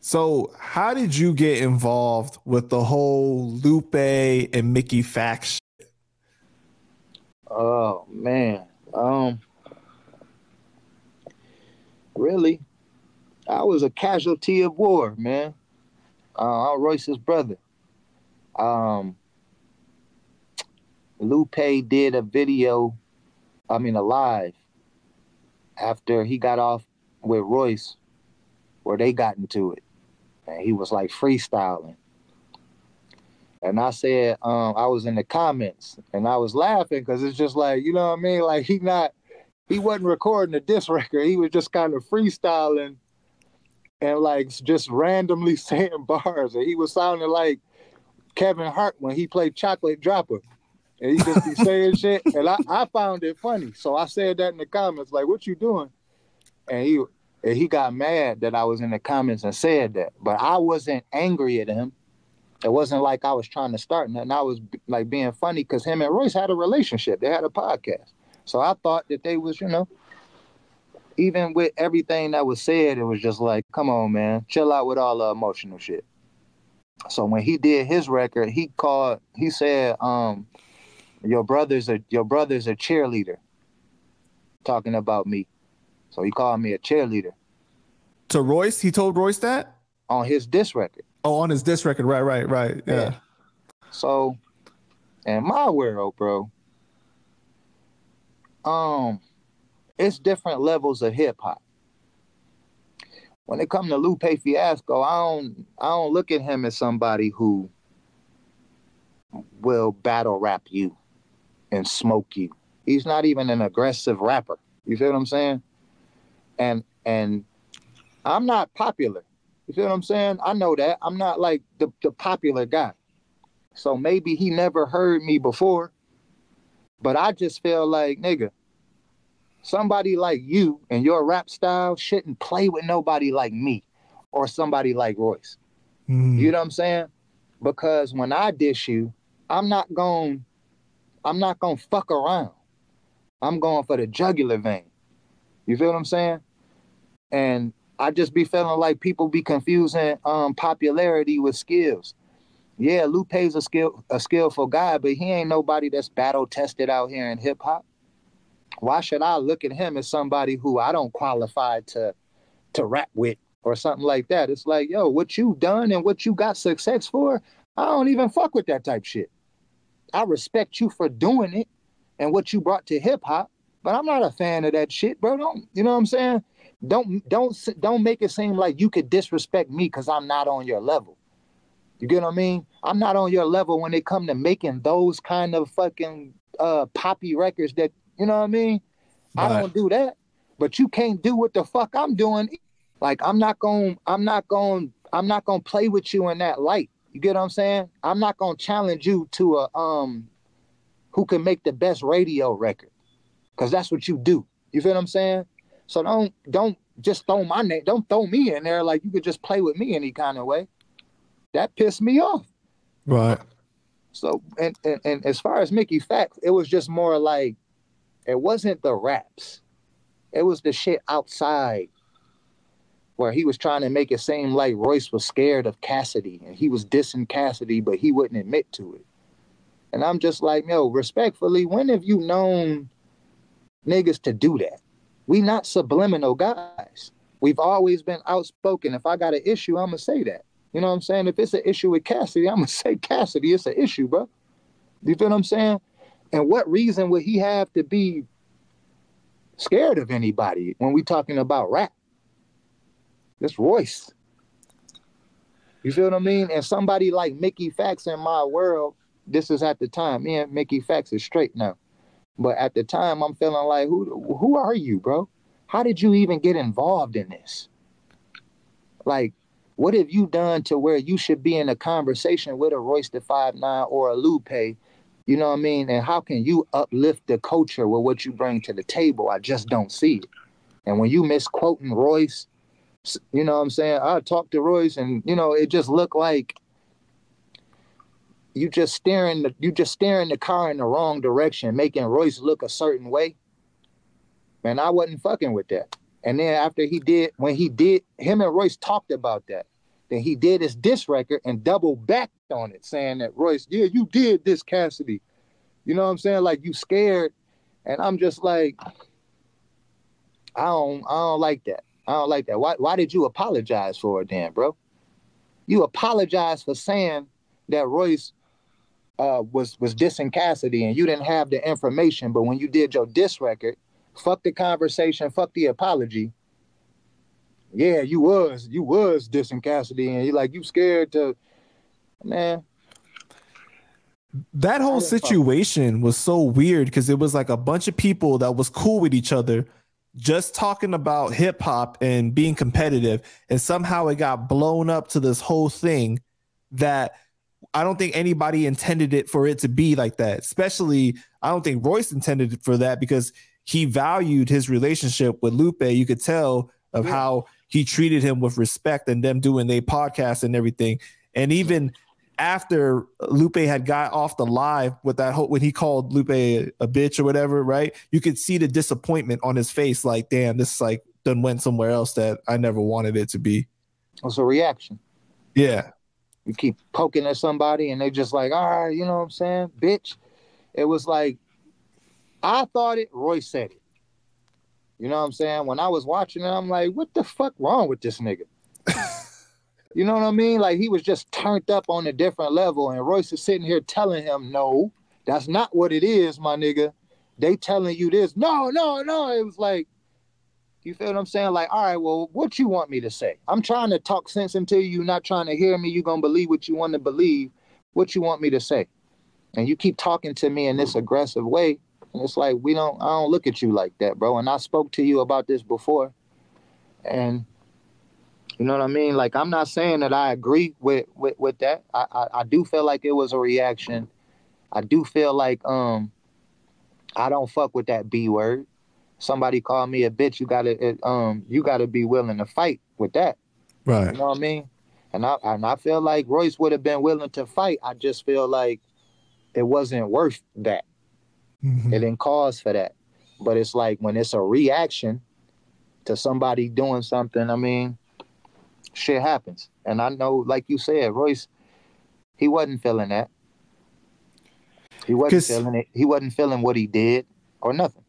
So how did you get involved with the whole Lupe and Mickey Factz shit? Oh man. Really, I was a casualty of war, man. I'm Royce's brother. Um, Lupe did a video, a live, after he got off with Royce, where they got into it. And he was like freestyling. And I said, I was in the comments and I was laughing because it's just like, you know what I mean? Like he wasn't recording a diss record. He was just kind of freestyling and like just randomly saying bars. And he was sounding like Kevin Hart when he played Chocolate Dropper. And he just be saying shit. And I found it funny. So I said that in the comments, like, what you doing? And he got mad that I was in the comments and said that. But I wasn't angry at him. It wasn't like I was trying to start nothing. I was like being funny because him and Royce had a relationship. They had a podcast. So I thought that they was, even with everything that was said, it was just like, come on, man, chill out with all the emotional shit. So when he did his record, he said, your brother's a cheerleader, talking about me. So he called me a cheerleader. To Royce? He told Royce that? On his diss record. Oh, on his diss record. Right. Yeah. So, in my world, bro, it's different levels of hip hop. When it comes to Lupe Fiasco, I don't look at him as somebody who will battle rap you and smoke you. He's not even an aggressive rapper. You feel what I'm saying? And I'm not popular. You feel what I'm saying? I know that. I'm not like the popular guy. So maybe he never heard me before. But I just feel like, nigga, somebody like you and your rap style shouldn't play with nobody like me or somebody like Royce. You know what I'm saying? Because when I diss you, I'm not going fuck around. I'm going for the jugular vein. You feel what I'm saying? And I just be feeling like people be confusing popularity with skills. Yeah, Lupe's a skillful guy, but he ain't nobody that's battle tested out here in hip hop. Why should I look at him as somebody who I don't qualify to rap with or something like that? It's like, yo, what you done and what you got success for, I don't even fuck with that type shit. I respect you for doing it and what you brought to hip hop, but I'm not a fan of that shit, bro. Don't, you know what I'm saying? Don't make it seem like you could disrespect me because I'm not on your level. You get what I mean? I'm not on your level when it come to making those kind of fucking poppy records that, you know what I mean? Right. I don't do that. But you can't do what the fuck I'm doing. Like I'm not going to play with you in that light. You get what I'm saying? I'm not going to challenge you to a who can make the best radio record. Cuz that's what you do. You feel what I'm saying? So don't just throw my name, don't throw me in there like you could just play with me any kind of way. That pissed me off. Right. So and as far as Mickey Factz, it was just more like it wasn't the raps. It was the shit outside where he was trying to make it seem like Royce was scared of Cassidy and he was dissing Cassidy, but he wouldn't admit to it. And I'm just like, yo, respectfully, when have you known niggas to do that? We not subliminal guys. We've always been outspoken. If I got an issue, I'm going to say that. You know what I'm saying? If it's an issue with Cassidy, I'm going to say Cassidy, it's an issue, bro. You feel what I'm saying? And what reason would he have to be scared of anybody when we talking about rap? It's Royce. You feel what I mean? And somebody like Mickey Factz in my world, this is at the time. Me and Mickey Factz is straight now. But at the time, I'm feeling like, who are you, bro? How did you even get involved in this? Like, what have you done to where you should be in a conversation with a Royce the 5'9" or a Lupe? You know what I mean? And how can you uplift the culture with what you bring to the table? I just don't see it. And when you misquoting Royce, you know what I'm saying? I talked to Royce and, you know, it just looked like you just steering the car in the wrong direction, making Royce look a certain way. Man, I wasn't fucking with that. And then after him and Royce talked about that. Then he did his diss record and double backed on it, saying that Royce, yeah, you did this, Cassidy. You know what I'm saying? Like, you scared. And I'm just like, I don't like that. I don't like that. Why did you apologize for it then, bro? You apologized for saying that Royce was dissing Cassidy and you didn't have the information, but when you did your diss record, fuck the conversation, fuck the apology. Yeah, you was dissing Cassidy, and you scared to, man. That whole situation was so weird because it was like a bunch of people that was cool with each other, just talking about hip hop and being competitive, and somehow it got blown up to this whole thing that I don't think anybody intended it for it to be like that. Especially, I don't think Royce intended it for that because he valued his relationship with Lupe. You could tell of how he treated him with respect and them doing their podcast and everything. And even after Lupe had got off the live with that whole, when he called Lupe a bitch or whatever, right? You could see the disappointment on his face. Like, damn, this like done went somewhere else that I never wanted it to be. It's a reaction. Yeah. You keep poking at somebody and they just like, all right, you know what I'm saying? Bitch. It was like, I thought it, Royce said it. You know what I'm saying? When I was watching it, I'm like, what the fuck wrong with this nigga? You know what I mean? Like, he was just turned up on a different level, and Royce is sitting here telling him, no, that's not what it is, my nigga. They telling you this. No. It was like, you feel what I'm saying? Like, all right, well, what you want me to say? I'm trying to talk sense into you. You're not trying to hear me. You're going to believe what you want to believe. What you want me to say? And you keep talking to me in this aggressive way. And it's like, I don't look at you like that, bro. And I spoke to you about this before. And you know what I mean? Like, I'm not saying that I agree with that. I do feel like it was a reaction. I do feel like I don't fuck with that B word. Somebody called me a bitch. You gotta be willing to fight with that. Right. You know what I mean? And I feel like Royce would have been willing to fight. I just feel like it wasn't worth that. Mm-hmm. It didn't cause for that. But it's like when it's a reaction to somebody doing something, I mean, shit happens. And I know, like you said, Royce, he wasn't feeling that. He wasn't feeling it. He wasn't feeling what he did or nothing.